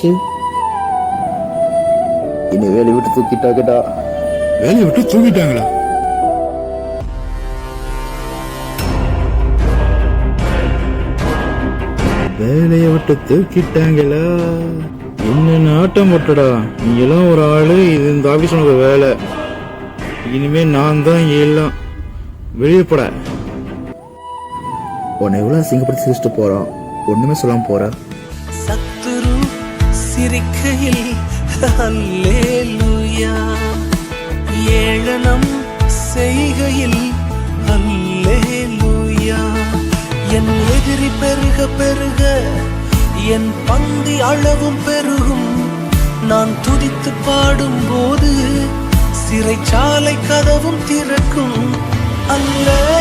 என்னாச்சு? என்னை வேலையை விட்டு தூக்கிட்டாங்கடா. வேலையை விட்டு தூக்கிட்டாங்களா? வேலையை விட்டு தூக்கிட்டாங்களா? என்ன ஆட்டம் போட்டடா. நீ எல்லாம் ஒரு ஆளு, இது இந்த ஆபீஸ் உனக்கு வேலை. இனிமே நான் தான் எல்லாம். வெளியே போட. உன்னை எவ்வளவு அசிங்கப்படுத்தி சிரிச்சுட்டு போறான், ஒண்ணுமே சொல்லாம போற. சத்துரு சிரிக்கையில் அல்லேலூயா, ஏளனம் செய்கையில் அல்லேலூயா. என் எதிரி பெருக பெருக என் பந்தி அளவும் பெருகும். நான் துதித்து பாடும் போது சிறைச்சாலை கதவும் திறக்கும். அல்லேலூயா.